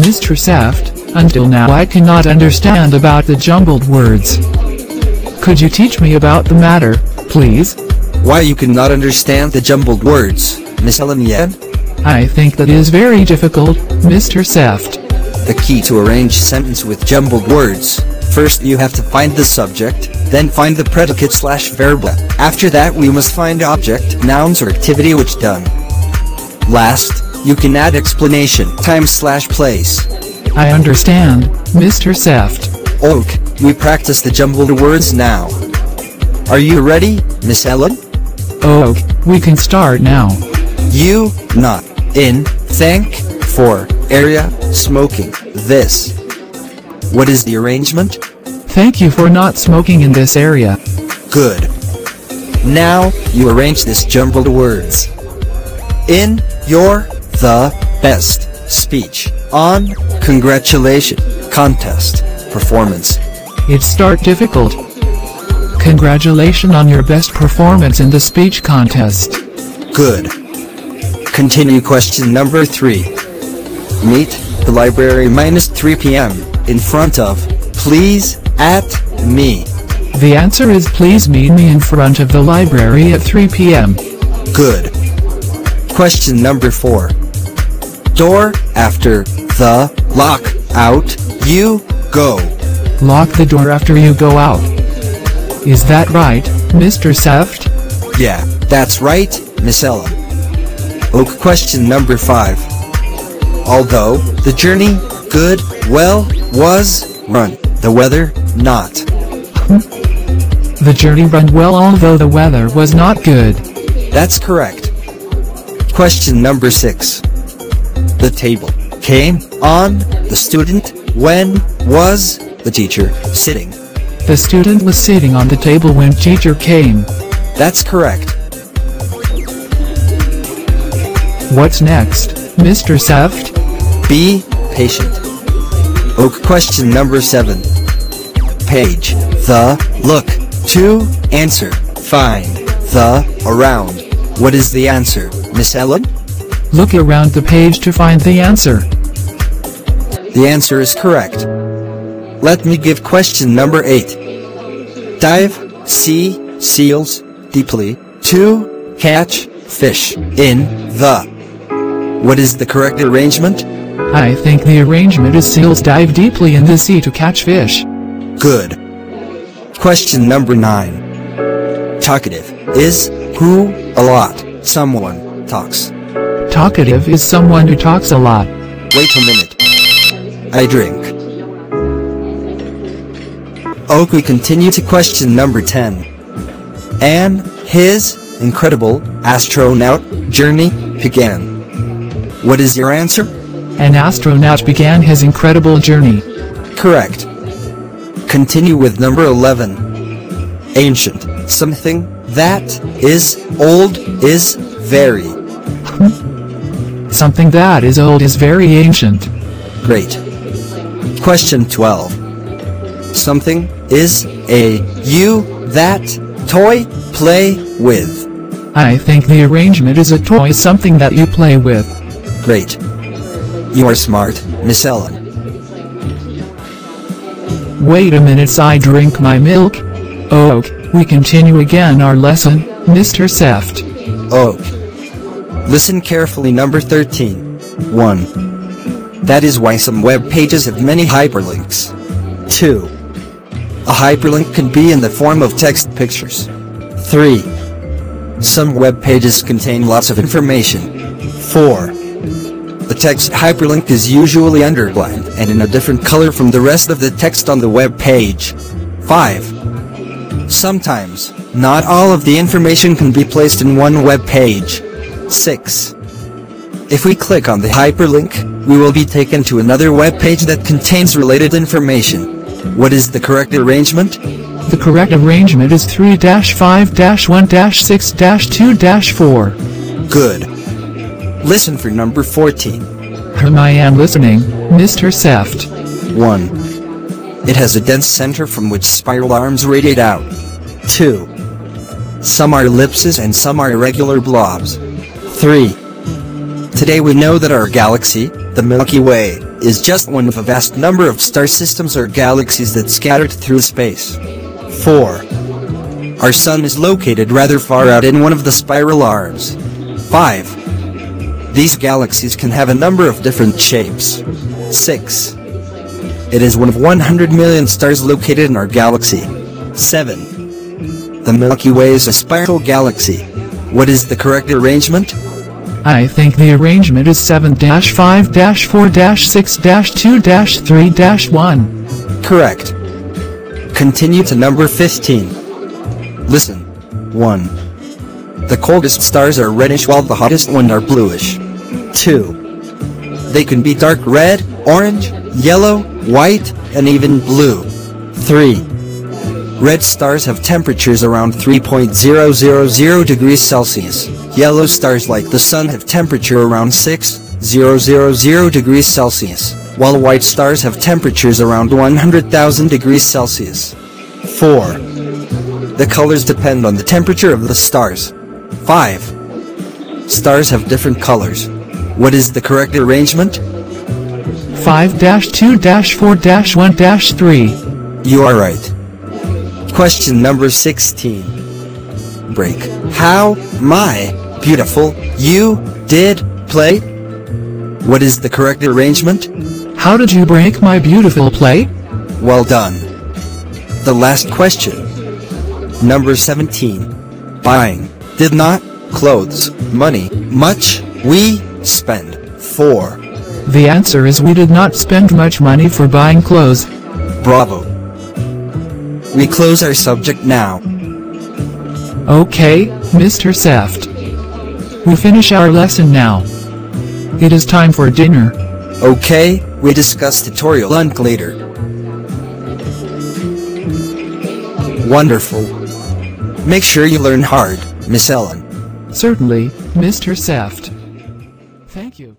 Mr. Seft, until now I cannot understand about the jumbled words. Could you teach me about the matter, please? Why you cannot understand the jumbled words, Miss Ellen Yen? I think that is very difficult, Mr. Seft. The key to arrange sentence with jumbled words. First you have to find the subject, then find the predicate/verb. After that we must find object, nouns or activity which done. Last, you can add explanation, time/place. I understand, Mr. Seft. Ok, we practice the jumbled words now. Are you ready, Miss Ellen? Ok, we can start now. You, not, in, thank, for, area, smoking, this. What is the arrangement? Thank you for not smoking in this area. Good. Now, you arrange this jumbled words. In, your, the, best, speech, on, congratulation, contest, performance. It start difficult. Congratulations on your best performance in the speech contest. Good. Continue question number 3. Meet the library -3 p.m. in front of, please, at, me. The answer is please meet me in front of the library at 3 p.m. Good. Question number 4. Door, after, the, lock, out, you, go. Lock the door after you go out. Is that right, Mr. Seft? Yeah, that's right, Miss Ellen. Ok, question number 5. Although, the journey, good, well, was, run, the weather, not. The journey ran well although the weather was not good. That's correct. Question number 6. The table, came, on, the student, when, was, the teacher, sitting. The student was sitting on the table when teacher came. That's correct. What's next, Mr. Seft? Be patient. Ok, question number 7. Page, the, look, to, answer, find, the, around. What is the answer, Miss Ellen? Look around the page to find the answer. The answer is correct. Let me give question number 8. Dive, see, seals, deeply, to, catch, fish, in, the. What is the correct arrangement? I think the arrangement is seals dive deeply in the sea to catch fish. Good. Question number 9. Talkative, is, who, a lot, someone, talks. Talkative is someone who talks a lot. Wait a minute. I drink. Ok, we continue to question number 10. And, his, incredible, astronaut, journey, began. What is your answer? An astronaut began his incredible journey. Correct. Continue with number 11. Ancient, something, that, is, old, is, very. Something that is old is very ancient. Great. Question 12. Something, is, a, you, that, toy, play, with. I think the arrangement is a toy something that you play with. Great. You are smart, Miss Ellen. Wait a minute, I drink my milk. Ok, we continue again our lesson, Mr. Seft. Ok. Listen carefully, number 13. 1. That is why some web pages have many hyperlinks. 2. A hyperlink can be in the form of text pictures. 3. Some web pages contain lots of information. 4. The text hyperlink is usually underlined and in a different color from the rest of the text on the web page. 5. Sometimes, not all of the information can be placed in one web page. 6. If we click on the hyperlink, we will be taken to another web page that contains related information. What is the correct arrangement? The correct arrangement is 3-5-1-6-2-4. Good. Listen for number 14. I am listening, Mr. Seft. 1. It has a dense center from which spiral arms radiate out. 2. Some are ellipses and some are irregular blobs. 3. Today we know that our galaxy, the Milky Way, is just one of a vast number of star systems or galaxies that scattered through space. 4. Our Sun is located rather far out in one of the spiral arms. 5. These galaxies can have a number of different shapes. 6. It is one of 100 million stars located in our galaxy. 7. The Milky Way is a spiral galaxy. What is the correct arrangement? I think the arrangement is 7-5-4-6-2-3-1. Correct. Continue to number 15. Listen. 1. The coldest stars are reddish while the hottest ones are bluish. 2. They can be dark red, orange, yellow, white, and even blue. 3. Red stars have temperatures around 3.000 degrees Celsius. Yellow stars like the Sun have temperature around 6,000 degrees Celsius, while white stars have temperatures around 100,000 degrees Celsius. 4. The colors depend on the temperature of the stars. 5. Stars have different colors. What is the correct arrangement? 5-2-4-1-3. You are right. Question number 16. Break. How, my, beautiful, you, did, play? What is the correct arrangement? How did you break my beautiful play? Well done. The last question. Number 17. Buying. Did not, clothes, money, much, we, spend. 4. The answer is we did not spend much money for buying clothes. Bravo. We close our subject now. Okay, Mr. Seft. We finish our lesson now. It is time for dinner. Okay, we discuss tutorial link later. Wonderful. Make sure you learn hard, Miss Ellen. Certainly, Mr. Seft. Thank you.